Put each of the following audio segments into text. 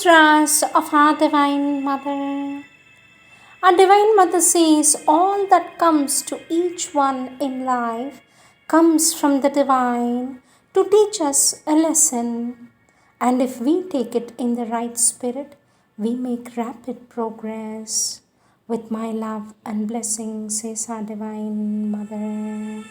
mantras of our Divine Mother. Our Divine Mother says all that comes to each one in life comes from the Divine to teach us a lesson. And if we take it in the right spirit, we make rapid progress. With my love and blessings, says our Divine Mother.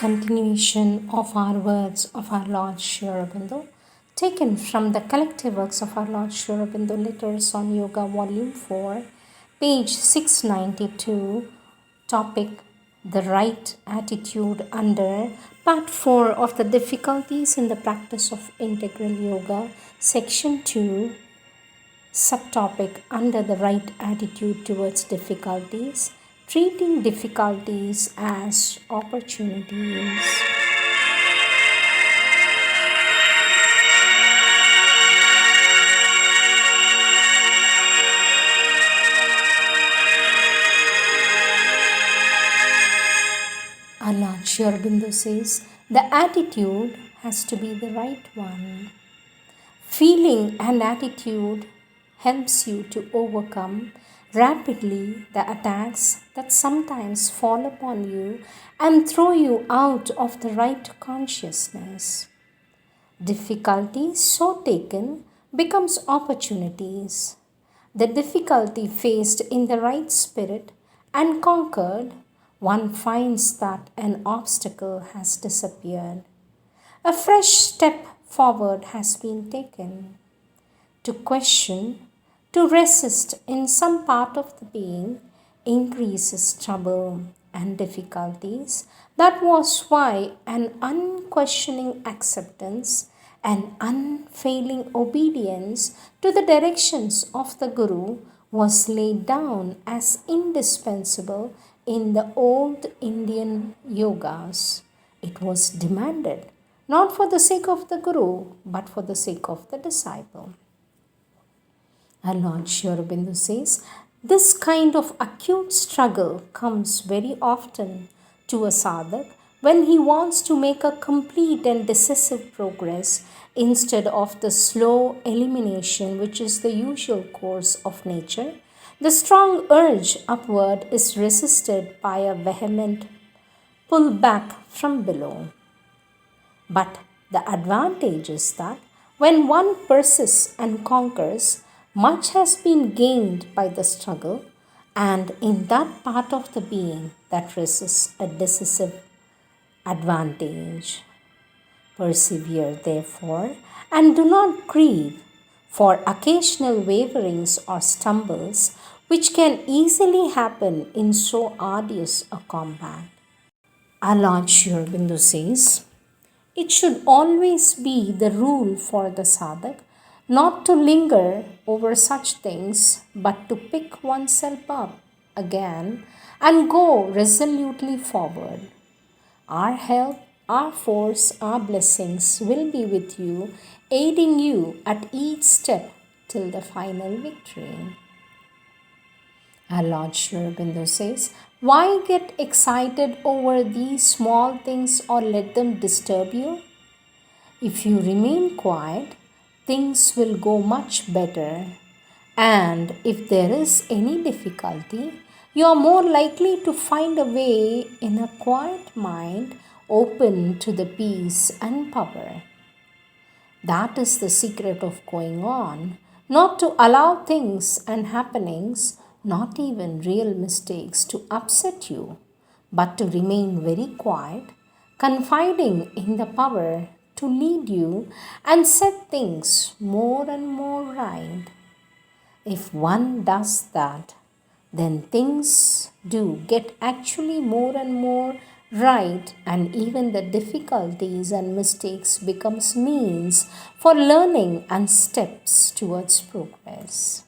Continuation of our words of our Lord Sri Aurobindo, taken from the collective works of our Lord Sri Aurobindo, Letters on Yoga, Volume 4, page 692, topic The Right Attitude, under Part 4 of the Difficulties in the Practice of Integral Yoga, Section 2, subtopic under the right attitude towards difficulties, treating difficulties as opportunities. Our Lord Sri Aurobindo says the attitude has to be the right one. Feeling and attitude helps you to overcome rapidly the attacks that sometimes fall upon you and throw you out of the right consciousness. Difficulties so taken becomes opportunities. The difficulty faced in the right spirit and conquered, one finds that an obstacle has disappeared. A fresh step forward has been taken. To question, to resist in some part of the being increases trouble and difficulties. That was why an unquestioning acceptance and unfailing obedience to the directions of the Guru was laid down as indispensable in the old Indian yogas. It was demanded not for the sake of the Guru, but for the sake of the disciple. Our Lord Sri Aurobindo says, this kind of acute struggle comes very often to a sadhak when he wants to make a complete and decisive progress instead of the slow elimination which is the usual course of nature. The strong urge upward is resisted by a vehement pull back from below. But the advantage is that when one persists and conquers, much has been gained by the struggle, and in that part of the being that resists a decisive advantage. Persevere, therefore, and do not grieve for occasional waverings or stumbles which can easily happen in so arduous a combat. Our Lord Sri Aurobindo says, it should always be the rule for the sadhak not to linger over such things, but to pick oneself up again and go resolutely forward. Our help, our force, our blessings will be with you, aiding you at each step till the final victory. Our Lord Sri Aurobindo says, why get excited over these small things or let them disturb you? If you remain quiet, things will go much better. And if there is any difficulty, you are more likely to find a way in a quiet mind open to the peace and power. That is the secret of going on, not to allow things and happenings, not even real mistakes, to upset you, but to remain very quiet, confiding in the power to lead you and set things more and more right. If one does that, then things do get actually more and more right, and even the difficulties and mistakes becomes means for learning and steps towards progress.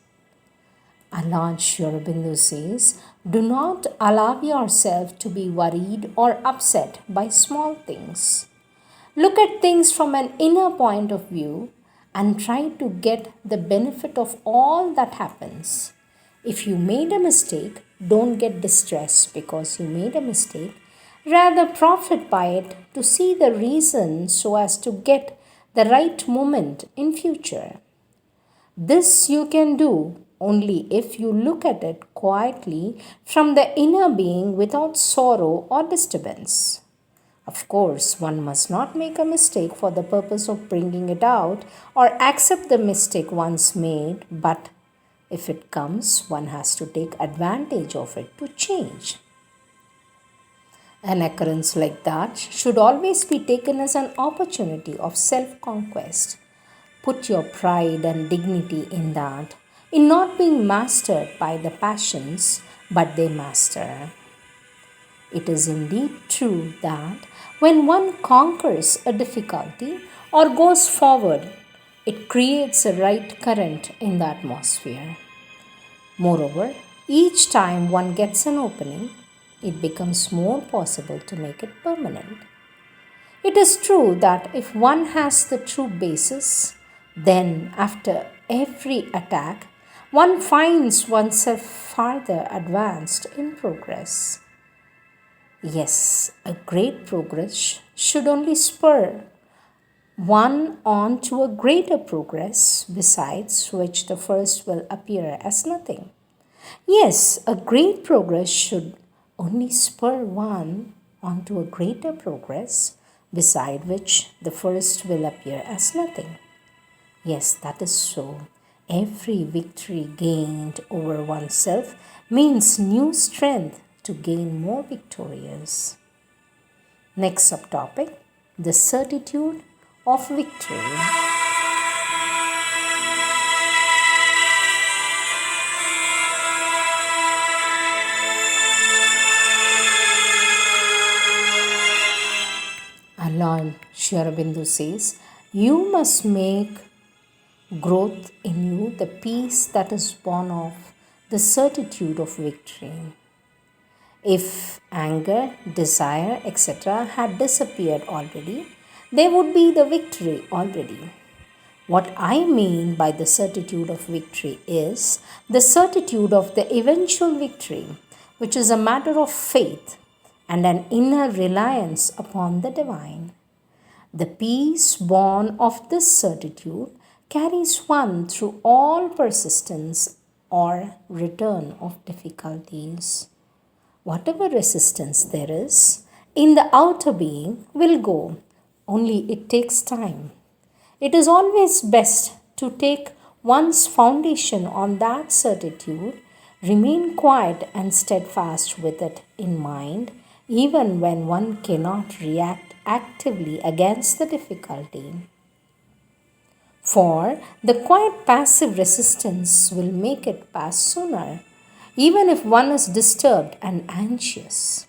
Lord Sri Aurobindo says, do not allow yourself to be worried or upset by small things. Look at things from an inner point of view and try to get the benefit of all that happens. If you made a mistake, don't get distressed because you made a mistake. Rather, profit by it to see the reason so as to get the right moment in future. This you can do only if you look at it quietly from the inner being without sorrow or disturbance. Of course, one must not make a mistake for the purpose of bringing it out or accept the mistake once made, but if it comes, one has to take advantage of it to change. An occurrence like that should always be taken as an opportunity of self-conquest. Put your pride and dignity in that, in not being mastered by the passions, but they master. It is indeed true that when one conquers a difficulty or goes forward, it creates a right current in the atmosphere. Moreover, each time one gets an opening, it becomes more possible to make it permanent. It is true that if one has the true basis, then after every attack, one finds oneself farther advanced in progress. Yes, a great progress should only spur one on to a greater progress, besides which the first will appear as nothing. Yes, a great progress should only spur one on to a greater progress, beside which the first will appear as nothing. Yes, that is so. Every victory gained over oneself means new strength to gain more victorious. Next subtopic, the certitude of victory. Lord Sri Aurobindo says, you must make growth in you the peace that is born of the certitude of victory. If anger, desire, etc. had disappeared already, there would be the victory already. What I mean by the certitude of victory is the certitude of the eventual victory, which is a matter of faith and an inner reliance upon the divine. The peace born of this certitude carries one through all persistence or return of difficulties. Whatever resistance there is in the outer being will go, only it takes time. It is always best to take one's foundation on that certitude, remain quiet and steadfast with it in mind, even when one cannot react actively against the difficulty. For the quiet passive resistance will make it pass sooner, even if one is disturbed and anxious.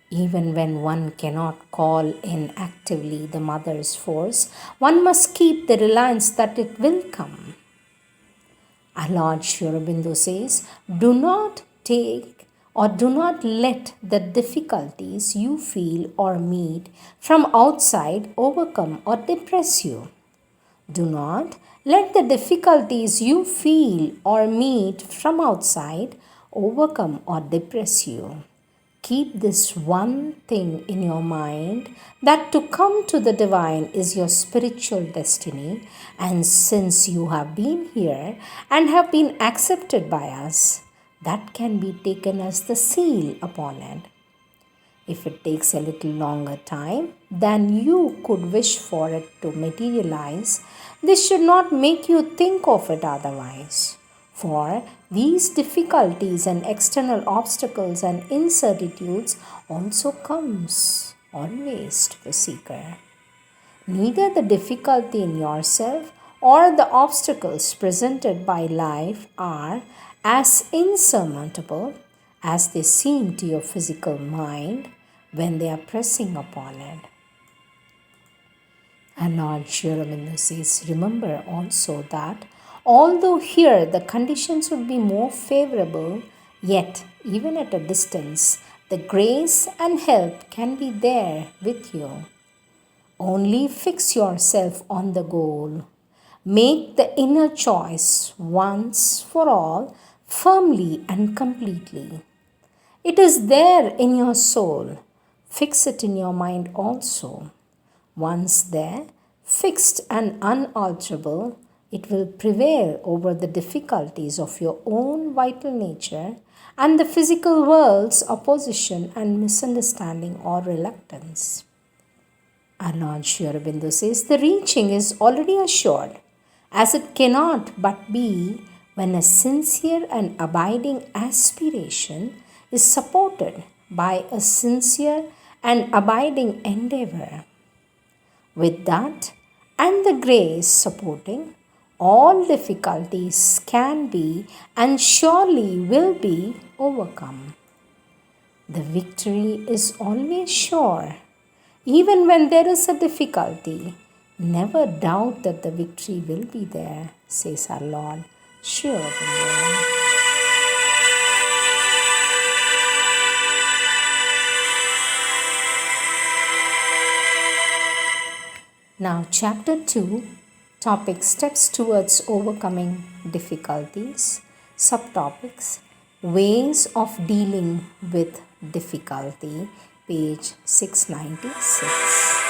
Even when one cannot call in actively the mother's force, one must keep the reliance that it will come. Our Lord Sri Aurobindo says, do not let the difficulties you feel or meet from outside overcome or depress you. Do not let the difficulties you feel or meet from outside overcome or depress you. Keep this one thing in your mind, that to come to the divine is your spiritual destiny, and since you have been here and have been accepted by us, that can be taken as the seal upon it. If it takes a little longer time than you could wish for it to materialize, this should not make you think of it otherwise. For these difficulties and external obstacles and incertitudes also comes always to the seeker. Neither the difficulty in yourself or the obstacles presented by life are as insurmountable as they seem to your physical mind when they are pressing upon it. And Lord Sri Aurobindo says, remember also that although here the conditions would be more favorable, yet even at a distance, the grace and help can be there with you. Only fix yourself on the goal. Make the inner choice once for all, firmly and completely. It is there in your soul. Fix it in your mind also. Once there, fixed and unalterable, it will prevail over the difficulties of your own vital nature and the physical world's opposition and misunderstanding or reluctance. And Lord Sri Aurobindo says the reaching is already assured, as it cannot but be when a sincere and abiding aspiration is supported by a sincere and abiding endeavor. With that and the grace supporting, all difficulties can be and surely will be overcome. The victory is always sure. Even when there is a difficulty, never doubt that the victory will be there, says our Lord Sri Aurobindo. Now, Chapter 2, topic Steps Towards Overcoming Difficulties, subtopics Ways of Dealing with Difficulty, page 696.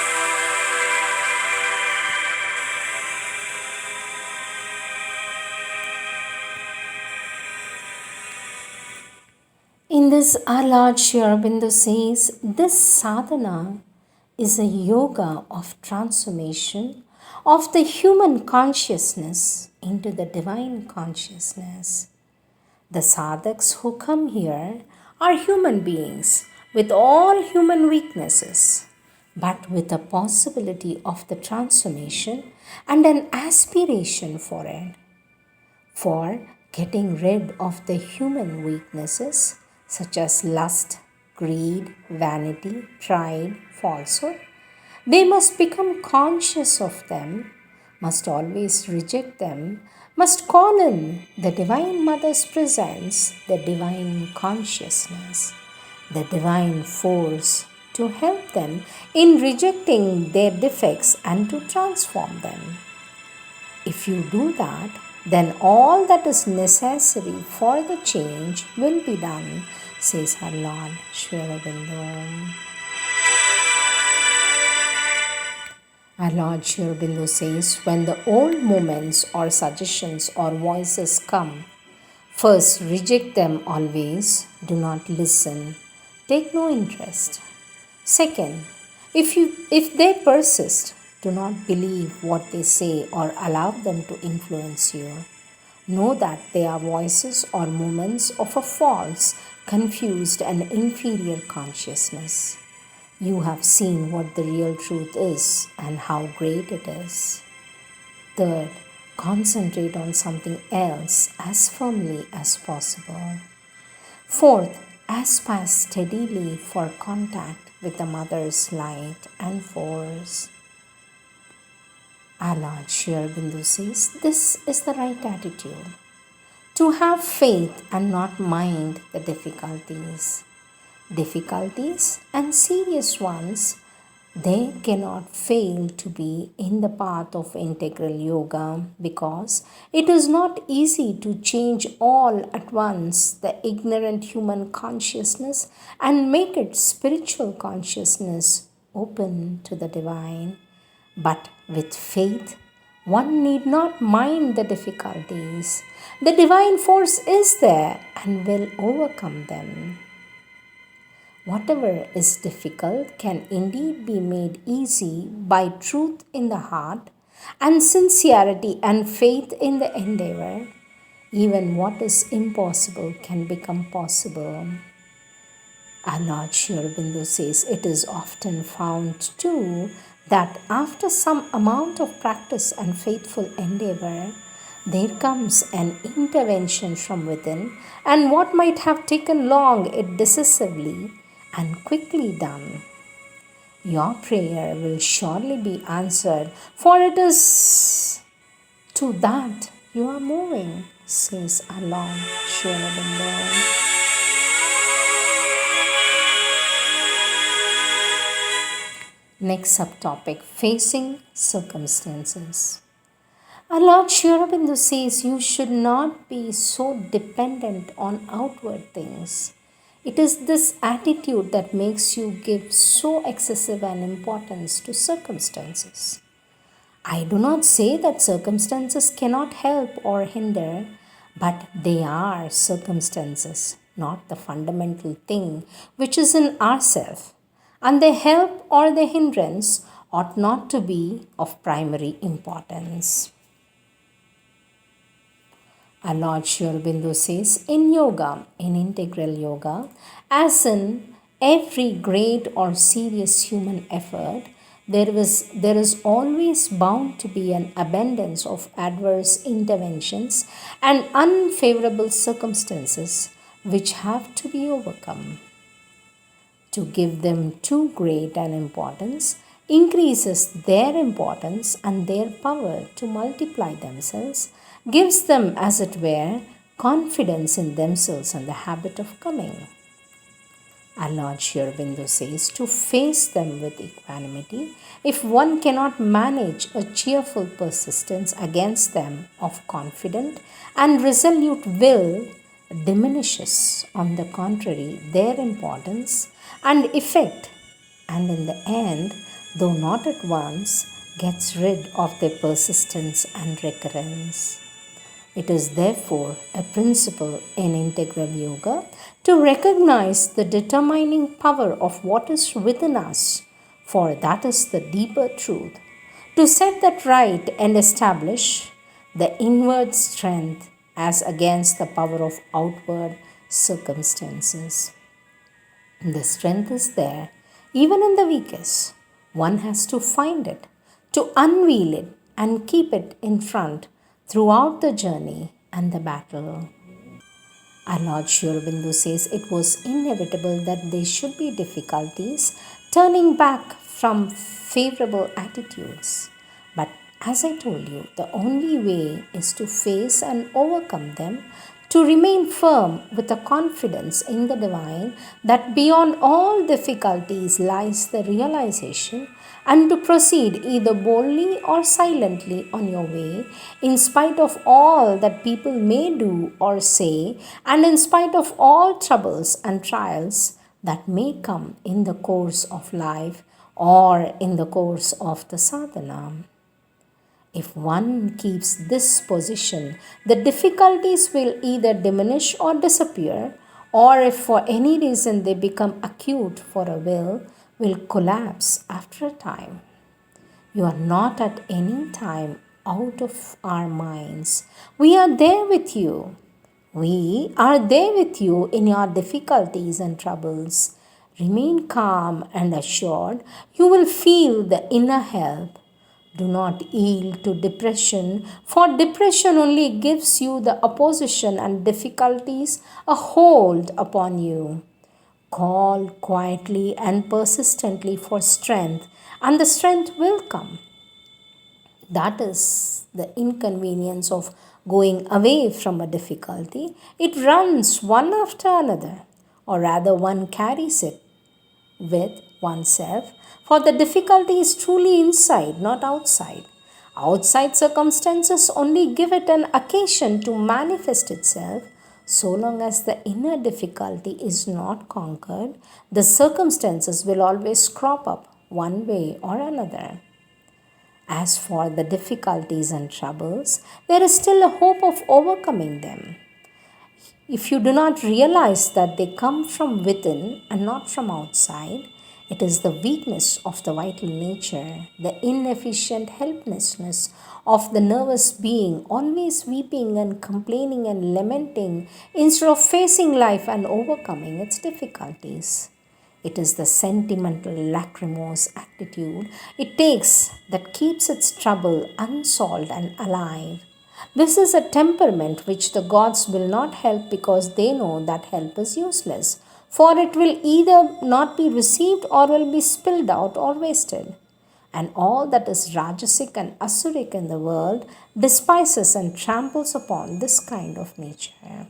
In this, our Lord Sri Aurobindo says, this sadhana is a yoga of transformation of the human consciousness into the divine consciousness. The sadhaks who come here are human beings with all human weaknesses, but with a possibility of the transformation and an aspiration for it. For getting rid of the human weaknesses such as lust, greed, vanity, pride, falsehood, they must become conscious of them, must always reject them, must call in the Divine Mother's presence, the divine consciousness, the divine force to help them in rejecting their defects and to transform them. If you do that, then all that is necessary for the change will be done, says our Lord Sri Aurobindo. Our Lord Sri Aurobindo says, when the old moments or suggestions or voices come, first reject them always, do not listen, take no interest. Second, if they persist, do not believe what they say or allow them to influence you. Know that they are voices or moments of a false, confused and inferior consciousness. You have seen what the real truth is and how great it is. Third, concentrate on something else as firmly as possible. Fourth, aspire steadily for contact with the Mother's light and force. Our Lord Sri Aurobindo says this is the right attitude. To have faith and not mind the difficulties. Difficulties and serious ones, they cannot fail to be in the path of integral yoga because it is not easy to change all at once the ignorant human consciousness and make it spiritual consciousness open to the divine. But with faith, one need not mind the difficulties. The divine force is there and will overcome them. Whatever is difficult can indeed be made easy by truth in the heart and sincerity and faith in the endeavor. Even what is impossible can become possible. Our Lord Sri Aurobindo says it is often found too that after some amount of practice and faithful endeavor, there comes an intervention from within, and what might have taken long is decisively and quickly done. Your prayer will surely be answered, for it is to that you are moving, says our Lord Sri Aurobindo. Next subtopic, facing circumstances. Our Lord Sri Aurobindo says you should not be so dependent on outward things. It is this attitude that makes you give so excessive an importance to circumstances. I do not say that circumstances cannot help or hinder, but they are circumstances, not the fundamental thing which is in ourselves. And their help or their hindrance ought not to be of primary importance. Our Lord Sri Aurobindo says in yoga, in integral yoga, as in every great or serious human effort, there is always bound to be an abundance of adverse interventions and unfavorable circumstances which have to be overcome. To give them too great an importance increases their importance, and their power to multiply themselves gives them, as it were, confidence in themselves and the habit of coming. Our Lord Sri Aurobindo says to face them with equanimity. If one cannot manage a cheerful persistence against them of confident and resolute will, diminishes, on the contrary, their importance and effect, and in the end, though not at once, gets rid of their persistence and recurrence. It is therefore a principle in integral yoga to recognize the determining power of what is within us, for that is the deeper truth, to set that right and establish the inward strength as against the power of outward circumstances. The strength is there, even in the weakest. One has to find it, to unveil it and keep it in front throughout the journey and the battle. Our Lord Sri Aurobindo says it was inevitable that there should be difficulties, turning back from favorable attitudes. But as I told you, the only way is to face and overcome them, to remain firm with a confidence in the divine that beyond all difficulties lies the realization, and to proceed either boldly or silently on your way, in spite of all that people may do or say, and in spite of all troubles and trials that may come in the course of life or in the course of the sadhana. If one keeps this position, the difficulties will either diminish or disappear, or if for any reason they become acute for a will collapse after a time. You are not at any time out of our minds. We are there with you. We are there with you in your difficulties and troubles. Remain calm and assured. You will feel the inner help. Do not yield to depression, for depression only gives you the opposition and difficulties a hold upon you. Call quietly and persistently for strength, and the strength will come. That is the inconvenience of going away from a difficulty. It runs one after another, or rather, one carries it with oneself, for the difficulty is truly inside, not outside. Outside circumstances only give it an occasion to manifest itself. So long as the inner difficulty is not conquered, the circumstances will always crop up one way or another. As for the difficulties and troubles, there is still a hope of overcoming them. If you do not realize that they come from within and not from outside, it is the weakness of the vital nature, the inefficient helplessness of the nervous being, always weeping and complaining and lamenting instead of facing life and overcoming its difficulties. It is the sentimental, lachrymose attitude it takes that keeps its trouble unsolved and alive. This is a temperament which the gods will not help because they know that help is useless, for it will either not be received or will be spilled out or wasted. And all that is Rajasic and Asuric in the world despises and tramples upon this kind of nature.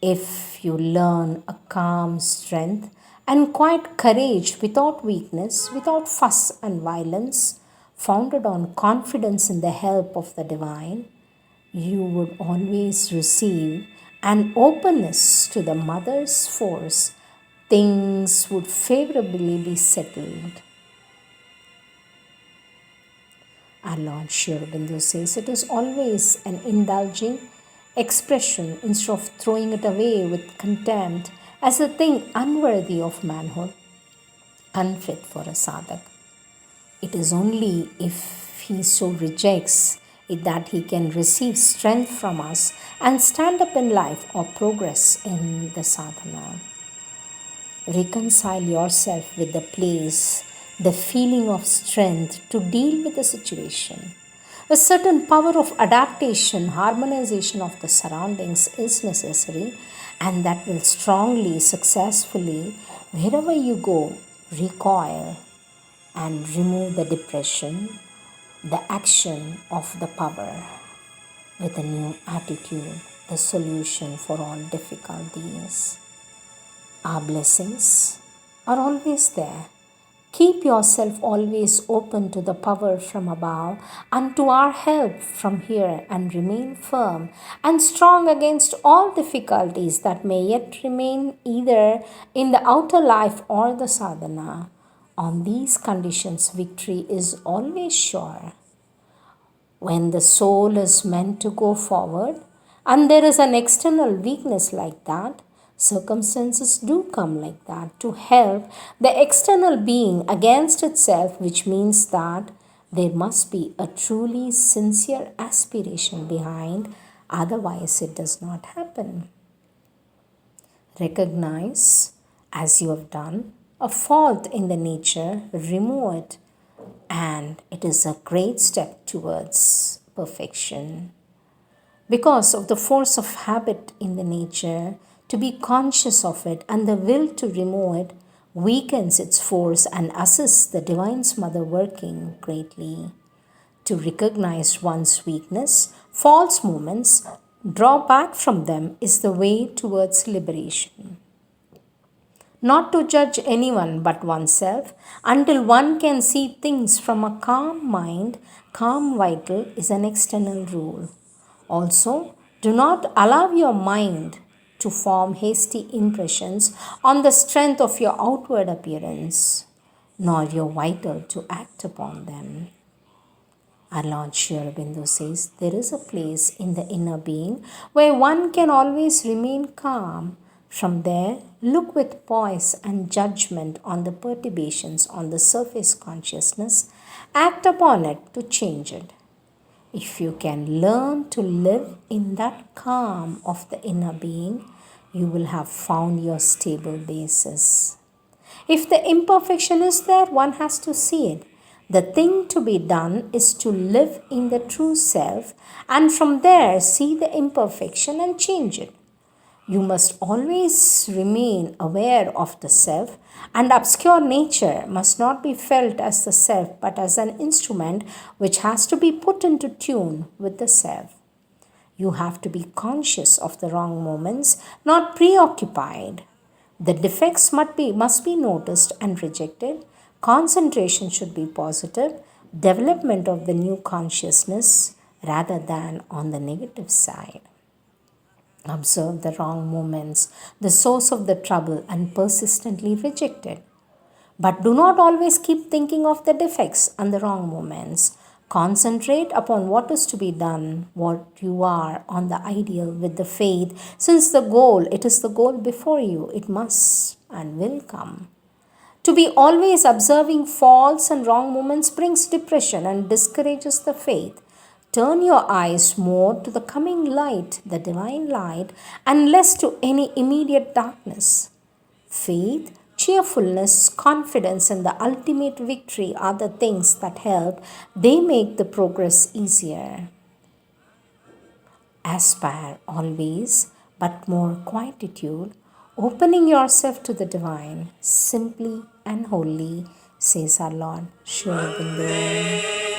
If you learn a calm strength and quiet courage without weakness, without fuss and violence, founded on confidence in the help of the divine, you would always receive an openness to the mother's force. Things would favorably be settled. Our Lord Sri Aurobindo says it is always an indulging expression instead of throwing it away with contempt as a thing unworthy of manhood, unfit for a sadhak. It is only if he so rejects it that he can receive strength from us and stand up in life or progress in the sadhana. Reconcile yourself with the place, the feeling of strength to deal with the situation. A certain power of adaptation, harmonization of the surroundings is necessary, and that will strongly, successfully, wherever you go, recoil and remove the depression, the action of the power with a new attitude, the solution for all difficulties. Our blessings are always there. Keep yourself always open to the power from above and to our help from here, and remain firm and strong against all difficulties that may yet remain either in the outer life or the sadhana. On these conditions, victory is always sure. When the soul is meant to go forward and there is an external weakness like that, circumstances do come like that to help the external being against itself, which means that there must be a truly sincere aspiration behind, otherwise, it does not happen. Recognize, as you have done, a fault in the nature, remove it, and it is a great step towards perfection. Because of the force of habit in the nature, to be conscious of it and the will to remove it weakens its force and assists the Divine's Mother working greatly. To recognize one's weakness, false movements, draw back from them is the way towards liberation. Not to judge anyone but oneself until one can see things from a calm mind, calm vital is an external rule. Also, do not allow your mind to form hasty impressions on the strength of your outward appearance, nor your vital to act upon them. Our Lord Sri Aurobindo says there is a place in the inner being where one can always remain calm. From there, look with poise and judgment on the perturbations on the surface consciousness, act upon it to change it. If you can learn to live in that calm of the inner being, you will have found your stable basis. If the imperfection is there, one has to see it. The thing to be done is to live in the true self, and from there see the imperfection and change it. You must always remain aware of the self, and obscure nature must not be felt as the self but as an instrument which has to be put into tune with the self. You have to be conscious of the wrong moments, not preoccupied. The defects must be noticed and rejected. Concentration should be positive, development of the new consciousness rather than on the negative side. Observe the wrong moments, the source of the trouble, and persistently reject it. But do not always keep thinking of the defects and the wrong moments. Concentrate upon what is to be done, what you are, on the ideal with the faith, since it is the goal before you, it must and will come. To be always observing false and wrong moments brings depression and discourages the faith. Turn your eyes more to the coming light, the divine light, and less to any immediate darkness. Faith cheerfulness, confidence, and the ultimate victory are the things that help. They make the progress easier. Aspire always, but more quietude, opening yourself to the divine, simply and wholly, says our Lord Sri Aurobindo.